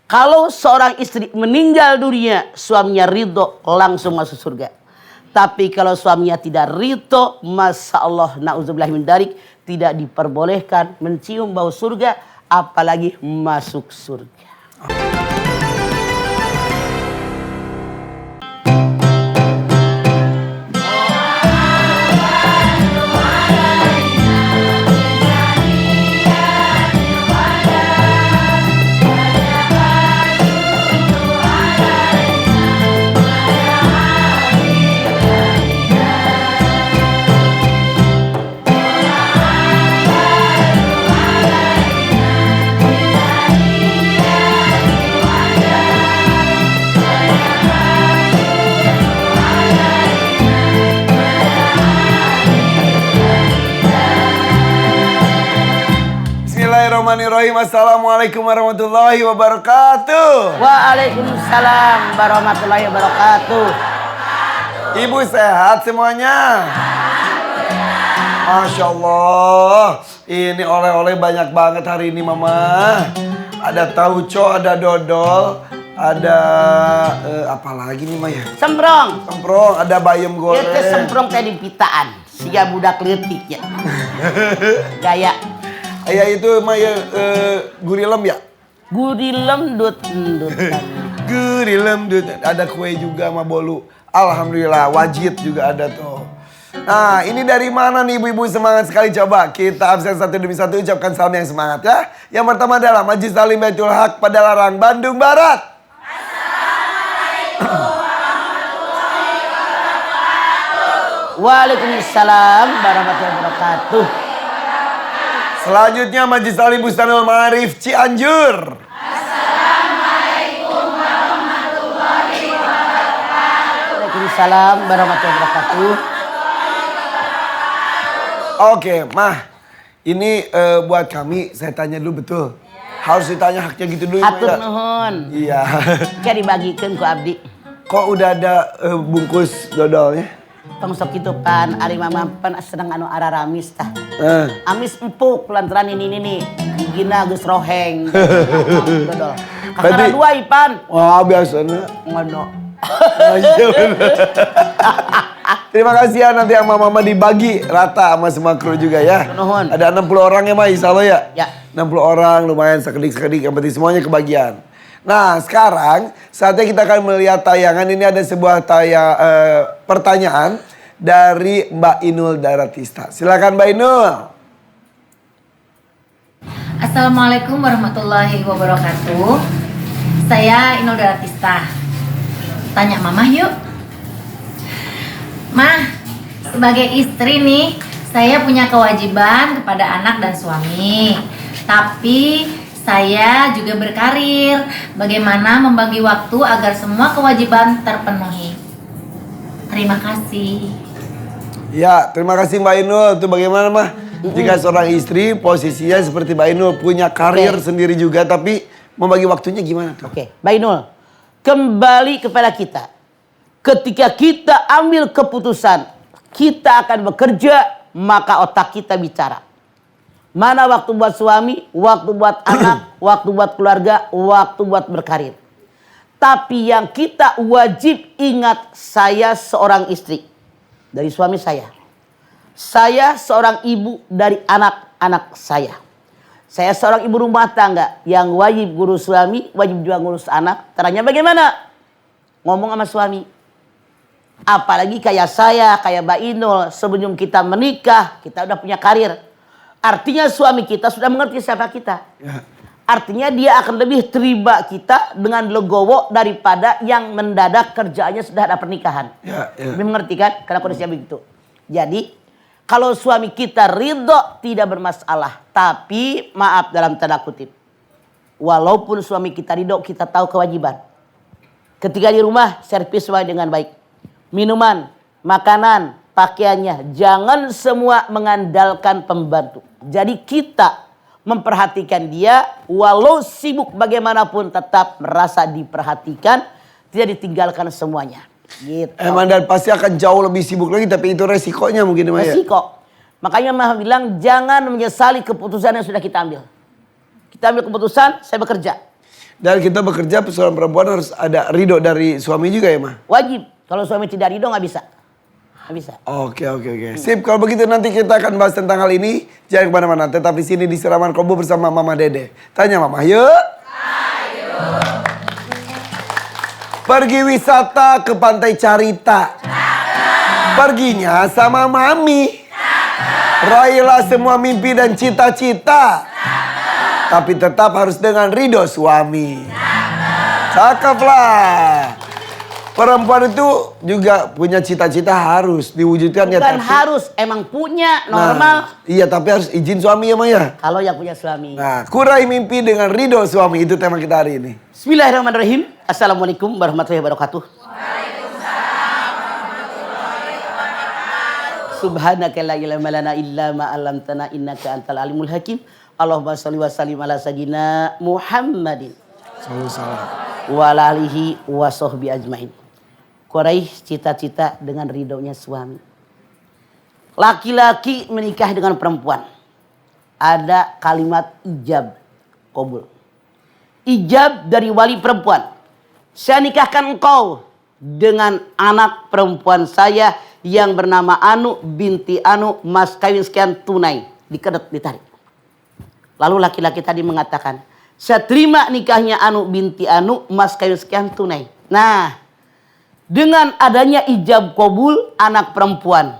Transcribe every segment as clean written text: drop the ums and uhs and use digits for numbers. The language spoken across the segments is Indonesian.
Kalau seorang istri meninggal dunia, suaminya ridho, langsung masuk surga. Tapi kalau suaminya tidak ridho, masya Allah, na'udzubillah min dzalik, tidak diperbolehkan mencium bau surga, apalagi masuk surga. Bismillahirrahmanirrahim. Assalamualaikum warahmatullahi wabarakatuh. Waalaikumsalam warahmatullahi wabarakatuh. Ibu sehat semuanya? Masya Allah. Ini oleh-oleh banyak banget hari ini mama. Ada tauco, ada dodol, ada apa lagi nih Maya? Semprong. Semprong, ada bayam goreng. Itu semprong kayak di pitaan. Siga budak letik ya. Gaya. Ya itu Maya gurilem ya? Gurilem dut. Gurilem dut. Ada kue juga sama bolu. Alhamdulillah, wajib juga ada tuh. Nah, ini dari mana nih ibu-ibu? Semangat sekali, coba kita absen satu demi satu ucapkan salam yang semangat ya. Yang pertama adalah Majelis Taklim Baitul Haq Padalarang, Bandung Barat. Assalamualaikum warahmatullahi wabarakatuh. Waalaikumsalam warahmatullahi wabarakatuh. Selanjutnya Majelis Taklim Bustanul Ma'arif Cianjur. Waalaikumsalam warahmatullahi wabarakatuh. Oke, Mah. Ini buat kami, saya tanya dulu betul. Harus ditanya haknya gitu dulu. Hatur ya? nuhun. Iya. Kayak dibagikan ku abdi. Kok udah ada bungkus dodolnya? Tong sok itu pan, ari mama pan sedang anu araramis tah. Amis empuk lantaran ini nih. Gina geus roheng. Dodol. Kakara dua ipan. Wah, biasanya. Ngono. Terima kasih ya, nanti yang mama dibagi rata sama semua kru juga ya. Nuhun. Ada 60 orang ya Mah, insya Allah ya? Ya. 60 orang lumayan sekedik-sekedik, yang penting semuanya kebagian. Nah sekarang saatnya kita akan melihat tayangan. Ini ada sebuah pertanyaan dari Mbak Inul Daratista. Silakan Mbak Inul. Assalamualaikum warahmatullahi wabarakatuh. Saya Inul Daratista. Tanya mama yuk. Mah, sebagai istri nih, saya punya kewajiban kepada anak dan suami. Tapi saya juga berkarir. Bagaimana membagi waktu agar semua kewajiban terpenuhi? Terima kasih. Ya, terima kasih Mbak Inul. Itu bagaimana Mah? Jika seorang istri posisinya seperti Mbak Inul, punya karir sendiri juga, tapi membagi waktunya gimana tuh? Oke, Mbak Inul. Kembali kepada kita. Ketika kita ambil keputusan, kita akan bekerja, maka otak kita bicara. Mana waktu buat suami, waktu buat anak, waktu buat keluarga, waktu buat berkarir. Tapi yang kita wajib ingat, saya seorang istri dari suami saya. Saya seorang ibu dari anak-anak saya. Saya seorang ibu rumah tangga yang wajib ngurus suami, wajib juga ngurus anak. Caranya bagaimana? Ngomong sama suami. Apalagi kayak saya, kayak Mbak Inul, sebelum kita menikah, kita udah punya karir. Artinya suami kita sudah mengerti siapa kita. Ya. Artinya dia akan lebih terima kita dengan legowo daripada yang mendadak kerjaannya sudah ada pernikahan. Ya. Lebih mengerti kan? Karena kondisinya begitu. Jadi, kalau suami kita ridho tidak bermasalah. Tapi, maaf dalam tanda kutip. Walaupun suami kita ridho, kita tahu kewajiban. Ketika di rumah, servis sesuai dengan baik. Minuman, makanan, pakaiannya. Jangan semua mengandalkan pembantu. Jadi kita memperhatikan dia. Walau sibuk bagaimanapun tetap merasa diperhatikan. Tidak ditinggalkan semuanya. Gitu. Emang dan pasti akan jauh lebih sibuk lagi. Tapi itu resikonya mungkin Maya. Resiko. Makanya Mama bilang jangan menyesali keputusan yang sudah kita ambil. Kita ambil keputusan, saya bekerja. Dan kita bekerja seorang perempuan harus ada ridho dari suami juga ya, Ma? Wajib. Kalau suami tidak ridho nggak bisa. Nggak bisa. Oke. Sip, kalau begitu nanti kita akan bahas tentang hal ini. Jangan kemana-mana, tetap di sini di Siraman Kolbu bersama Mama Dede. Tanya Mama, yuk. Ayo. Pergi wisata ke Pantai Carita. Perginya sama Mami. Raihlah semua mimpi dan cita-cita. Tapi tetap harus dengan ridho suami. Cakep lah. Perempuan itu juga punya cita-cita harus diwujudkan ya. Bukan harus, emang punya normal. Iya, tapi harus izin suami ya, Maya. Kalau yang punya suami. Nah, kurai mimpi dengan ridho suami, itu tema kita hari ini. Bismillahirrahmanirrahim. Assalamualaikum warahmatullahi wabarakatuh. Subhanaka la ilma lana illa ma 'allamtana innaka antal alimul hakim. Allahumma shalli wa sallim ala sayyidina Muhammadin wa ala alihi wa sahbihi ajmain. Kurai cita-cita dengan ridhonya suami. Laki-laki menikah dengan perempuan. Ada kalimat ijab qabul. Ijab dari wali perempuan. Saya nikahkan engkau dengan anak perempuan saya yang bernama Anu binti Anu, mas kawin sekian tunai. Dikedet, ditarik. Lalu laki-laki tadi mengatakan, saya terima nikahnya Anu binti Anu, mas kawin sekian tunai. Nah, dengan adanya ijab qabul anak perempuan,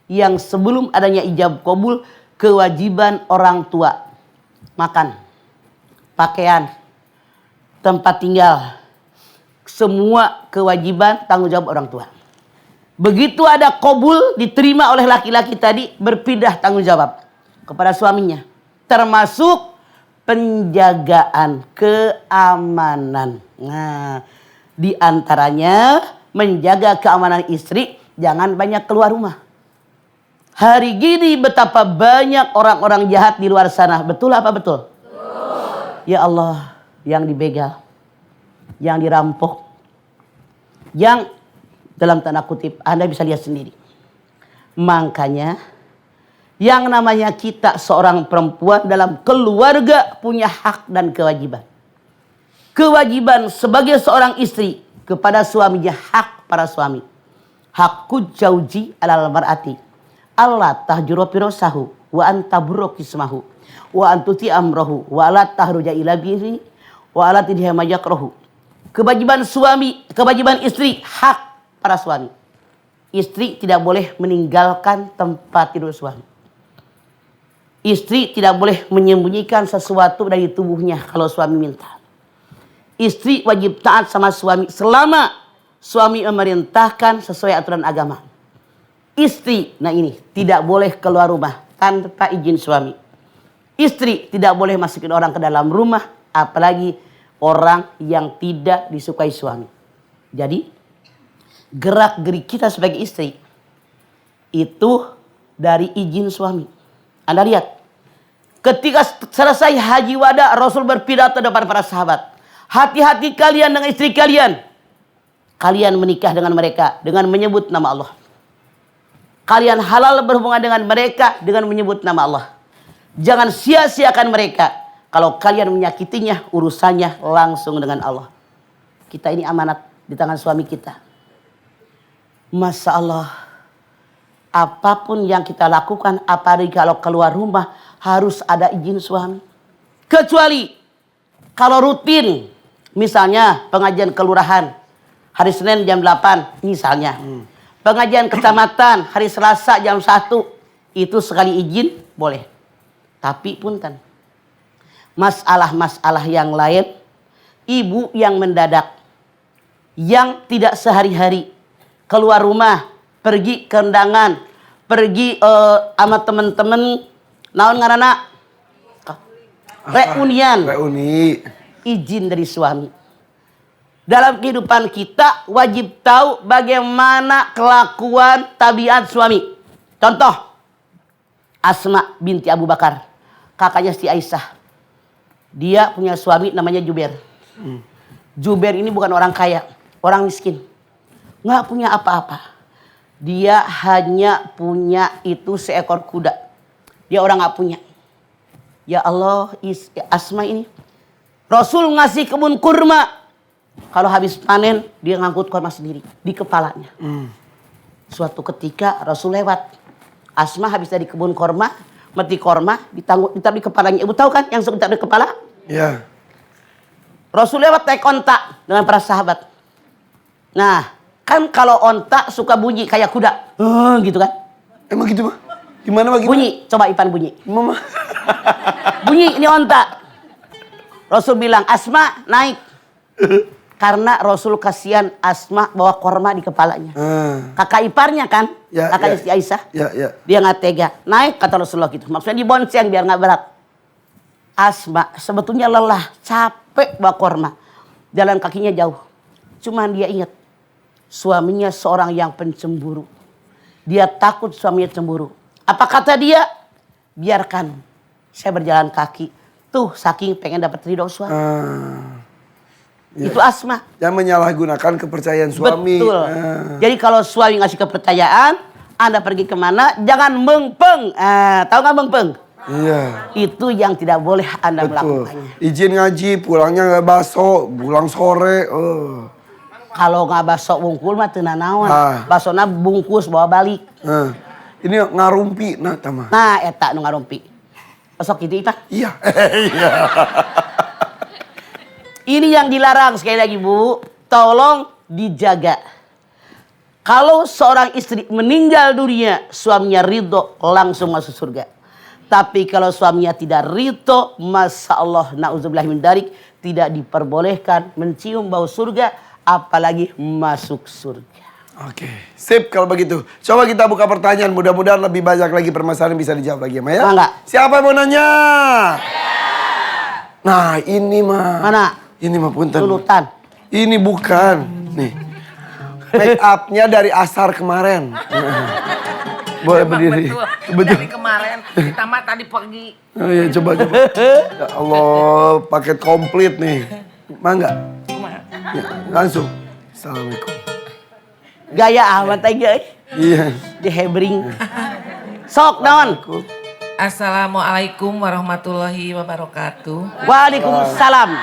yang sebelum adanya ijab qabul kewajiban orang tua, makan, pakaian, tempat tinggal, semua kewajiban tanggung jawab orang tua. Begitu ada qabul diterima oleh laki-laki tadi, berpindah tanggung jawab kepada suaminya, termasuk penjagaan keamanan. Nah, di antaranya menjaga keamanan istri, jangan banyak keluar rumah. Hari gini betapa banyak orang-orang jahat di luar sana. Betul apa betul? Betul. Ya Allah, yang dibegal, yang dirampok, yang dalam tanda kutip Anda bisa lihat sendiri. Makanya yang namanya kita seorang perempuan dalam keluarga punya hak dan kewajiban. Kewajiban sebagai seorang istri kepada suaminya, hak para suami. Hakku jauji alal mar'ati Allah tahjuru firosahu wa antaburo kismahu wa antuti amrohu wa ala tahruja ila bihi wa ala tidhiya majakrohu. Kewajiban suami, kewajiban istri, hak para suami. Istri tidak boleh meninggalkan tempat tidur suami. Istri tidak boleh menyembunyikan sesuatu dari tubuhnya kalau suami minta. Istri wajib taat sama suami selama suami memerintahkan sesuai aturan agama. Istri, nah ini, tidak boleh keluar rumah tanpa izin suami. Istri tidak boleh masukin orang ke dalam rumah, apalagi orang yang tidak disukai suami. Jadi, gerak-gerik kita sebagai istri itu dari izin suami. Anda lihat, ketika selesai haji wada, Rasul berpidato depan para sahabat. Hati-hati kalian dengan istri kalian. Kalian menikah dengan mereka dengan menyebut nama Allah. Kalian halal berhubungan dengan mereka dengan menyebut nama Allah. Jangan sia-siakan mereka. Kalau kalian menyakitinya, urusannya langsung dengan Allah. Kita ini amanat di tangan suami kita. Masya Allah, apapun yang kita lakukan, apalagi kalau keluar rumah, harus ada izin suami. Kecuali kalau rutin, misalnya pengajian kelurahan, hari Senin jam 8 misalnya. Pengajian kecamatan hari Selasa jam 1, itu sekali izin boleh. Tapi punten, masalah-masalah yang lain, ibu yang mendadak, yang tidak sehari-hari keluar rumah, pergi ke undangan, pergi sama temen-temen, naon ngaranna? Reuni. Izin dari suami. Dalam kehidupan kita wajib tahu bagaimana kelakuan tabiat suami. Contoh, Asma binti Abu Bakar, kakaknya si Aisyah. Dia punya suami namanya Jubair. Jubair ini bukan orang kaya, orang miskin. Nggak punya apa-apa. Dia hanya punya itu seekor kuda. Dia orang nggak punya. Ya Allah, Asma ini Rasul ngasih kebun kurma. Kalau habis panen, dia ngangkut kurma sendiri di kepalanya. Suatu ketika Rasul lewat. Asma habis dari kebun kurma, meti kurma, ditaruh di kepalanya. Ibu tahu kan yang suka di kepala? Iya. Rasul lewat naik onta dengan para sahabat. Nah, kan kalau onta suka bunyi kayak kuda. Gitu kan? Emang gitu mah? Gimana bagaimana? Bunyi, coba Ipan bunyi. Mama. Bunyi ini onta. Rasul bilang, Asma naik. Karena Rasul kasihan Asma bawa korma di kepalanya. Kakak iparnya kan, Ya, kakak ya. istri Aisyah. Ya. Dia nggak tega. Naik kata Rasulullah gitu. Maksudnya dibonceng biar nggak berat. Asma sebetulnya lelah, capek bawa korma. Jalan kakinya jauh. Cuman dia ingat suaminya seorang yang pencemburu. Dia takut suaminya cemburu. Apa kata dia? Biarkan saya berjalan kaki. Tuh saking pengen dapat ridho suami. Ya. Itu Asma. Yang menyalahgunakan kepercayaan suami. Betul. Jadi kalau suami ngasih kepercayaan, Anda pergi kemana, jangan mengpeng. Tahu nggak mengpeng? Iya. Itu yang tidak boleh Anda Betul. melakukannya. Izin ngaji, pulangnya nggak baso, pulang sore. Kalau nggak baso bungkul mah teu nanaon. Ah. Basona bungkus bawa balik. Ini ngarumpi, nah tamah. Nah, eta nu ngarumpi. Besok gitu Ipan. Iya. Iya. Ini yang dilarang sekali lagi Bu. Tolong dijaga. Kalau seorang istri meninggal dunia, suaminya ridho langsung masuk surga. Tapi kalau suaminya tidak ridho, masya Allah, na'udzubillah min dzalik, tidak diperbolehkan mencium bau surga, apalagi masuk surga. Oke, sip kalau begitu. Coba kita buka pertanyaan, mudah-mudahan lebih banyak lagi permasalahan bisa dijawab lagi ya, Maya. Mangga. Siapa yang mau nanya? Nah, ini mah. Mana? Ini mah punten. Sulutan. Ini bukan. Nih. Make up-nya dari asar kemarin. Boleh berdiri. Betul. Dari kemarin kita mah tadi pagi. Oh iya, coba. Ya Allah, paket komplit nih. Mangga. Ya, langsung. Assalamualaikum. Gaya amat aja. Iya. Di hebring. Sok naon. Assalamualaikum warahmatullahi wabarakatuh. Waalaikumsalam.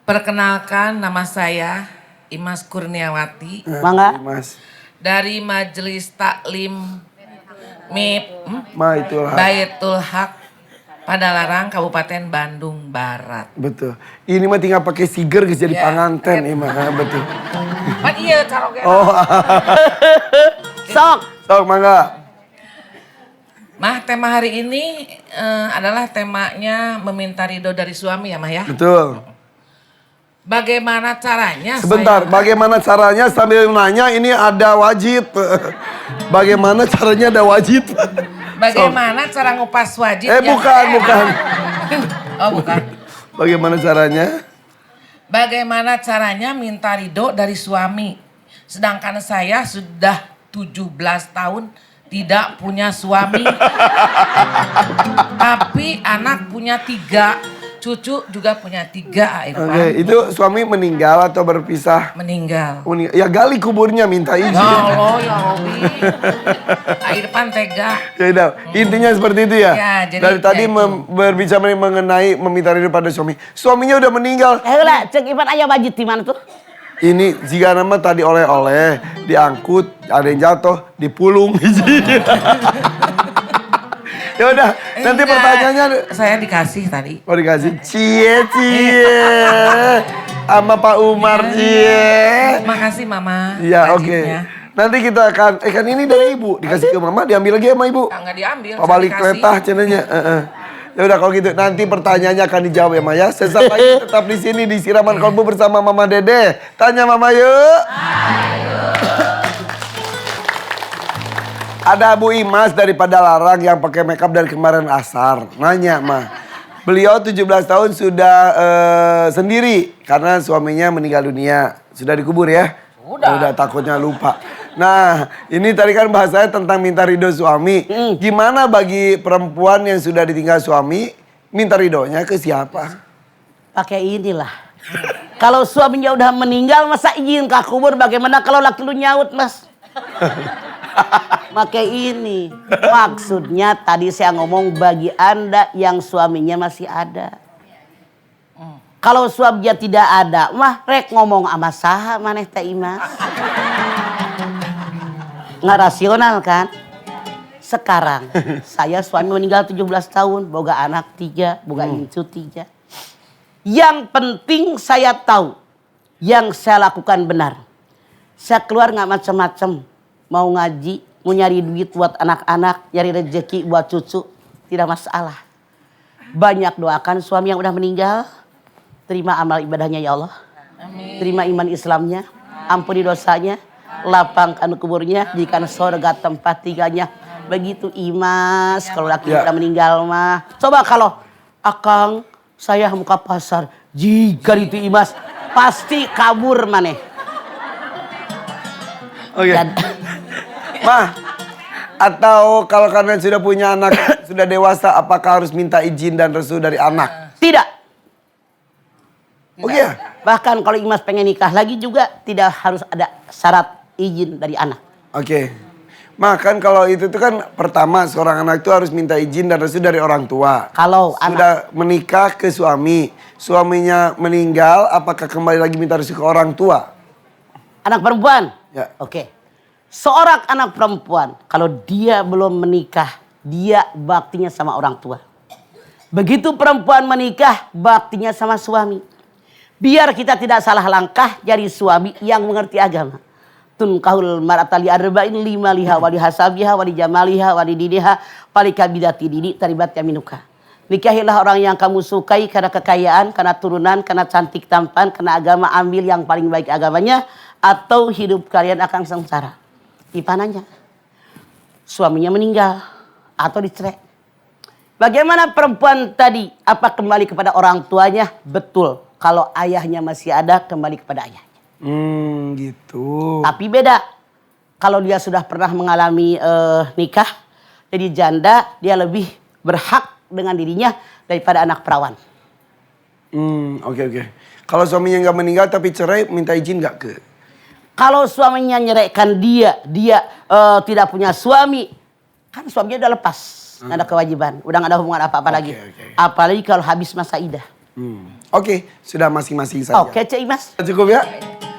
Perkenalkan nama saya Imas Kurniawati Mangga. Mas. dari Majelis Taklim MIP Ma itulah. Baitul Haq Padalarang Kabupaten Bandung Barat. Betul. Ini mah tinggal pakai siger geus jadi Ya, panganten emang. Betul. Pan iya karaoke. Oh. Sok. Sok mangga. Mah tema hari ini adalah temanya meminta ridho dari suami ya Mah ya. Betul. Bagaimana caranya? Sebentar, bagaimana caranya sambil nanya ini ada wajib. Bagaimana caranya ada wajib? Bagaimana cara ngupas wajib? Bukan. Oh bukan. Bagaimana caranya? Bagaimana caranya minta ridho dari suami? Sedangkan saya sudah 17 tahun tidak punya suami. Tapi anak punya 3. Cucu juga punya 3, Irfan. Oke, itu suami meninggal atau berpisah? Meninggal. Ya gali kuburnya minta izin. Ya Allah, ya Robi. Irfan tega. Ya udah, intinya seperti itu ya. Ya, jadi dari tadi ya itu. berbicara mengenai meminta ridho pada suami. Suaminya udah meninggal. Lah, cek Ipan aya wajib di mana tuh? Ini jika nama tadi oleh-oleh diangkut, ada yang jatuh, dipulung. Ya udah, nanti Enggak, pertanyaannya saya dikasih tadi. oh dikasih cie sama Pak Umar cie. Makasih Mama. Iya, oke. wajibnya. Nanti kita akan kan ini dari Ibu, dikasih ke Mama, diambil lagi sama Ibu. Enggak diambil. Pak saya balik dikasih. kereta cenanya. Ya udah kalau gitu nanti pertanyaannya akan dijawab ya Maya. Sesaat lagi tetap di sini di Siraman Kolbu bersama Mama Dede. Tanya Mama yuk. Ada Bu Imas dari Padalarang yang pakai makeup dari kemarin asar. Nanya mah. Beliau 17 tahun sudah sendiri karena suaminya meninggal dunia. Sudah dikubur ya? Udah takutnya lupa. Nah, ini tadi kan bahasanya tentang minta ridho suami. Gimana bagi perempuan yang sudah ditinggal suami, minta ridhonya ke siapa? Pakai inilah. Kalau suaminya udah meninggal, masa izin ke kubur? Bagaimana kalau laki lu nyaut, Mas? Maka ini maksudnya tadi saya ngomong bagi Anda yang suaminya masih ada. Kalau suaminya tidak ada, mah rek ngomong sama saha maneh teh Imas. Nggak rasional kan? Sekarang saya suami meninggal 17 tahun, boga anak 3, boga incu 3. Yang penting saya tahu yang saya lakukan benar. Saya keluar nggak macam-macam, mau ngaji, mau nyari duit buat anak-anak, nyari rezeki buat cucu, tidak masalah. Banyak doakan suami yang udah meninggal. Terima amal ibadahnya ya Allah. Amin. Terima iman Islamnya. Ampuni dosanya. Lapangkan kuburnya. Jadikan surga tempat tinggalnya. Begitu Imas. Kalau laki udah meninggal mah. Coba kalau Akang saya muka pasar. Jika itu Imas. Pasti kabur maneh. Oke. Mah, atau kalau kalian sudah punya anak, sudah dewasa, apakah harus minta izin dan restu dari anak? Tidak. Oh iya? Bahkan kalau Imas pengen nikah lagi juga tidak harus ada syarat izin dari anak. Oke. Mah kan kalau itu tuh kan pertama seorang anak itu harus minta izin dan restu dari orang tua. Kalau Sudah menikah ke suami, suaminya meninggal, apakah kembali lagi minta restu ke orang tua? anak perempuan. Ya. Oke. Seorang anak perempuan kalau dia belum menikah, dia baktinya sama orang tua. Begitu perempuan menikah, baktinya sama suami. Biar kita tidak salah langkah jadi suami yang mengerti agama. Tunkahul mar'atali arba'in lima liha wali hasabiha wali jamaliha wali diniha wali kabidati dini taribat yaminuka. Nikahilah orang yang kamu sukai karena kekayaan, karena turunan, karena cantik tampan, karena agama, ambil yang paling baik agamanya, atau hidup kalian akan sengsara. Ipananya suaminya meninggal atau dicerai. Bagaimana perempuan tadi? Apa kembali kepada orang tuanya? Betul. Kalau ayahnya masih ada, kembali kepada ayahnya. Gitu. Tapi beda. Kalau dia sudah pernah mengalami nikah, jadi janda, dia lebih berhak dengan dirinya daripada anak perawan. Oke. Kalau suaminya nggak meninggal tapi cerai, minta izin nggak ke? Kalau suaminya nyeraikan dia tidak punya suami, kan suaminya udah lepas, nggak ada kewajiban, udah nggak ada hubungan apa-apa lagi. Apalagi kalau habis masa idah. Oke, sudah masing-masing saja. Oke, Cik Imas. Cukup ya?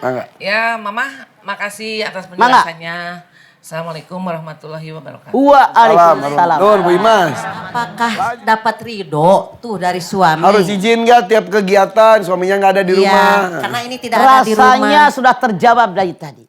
Mangga. Ya, Mama, makasih atas penjelasannya. Assalamualaikum warahmatullahi wabarakatuh. Waalaikumsalam. Nur, Bu Imas. Apakah dapat ridho tuh dari suami? Harus izin nggak tiap kegiatan suaminya nggak ada di Iya, rumah? karena ini tidak ada di rumah. Rasanya sudah terjawab dari tadi.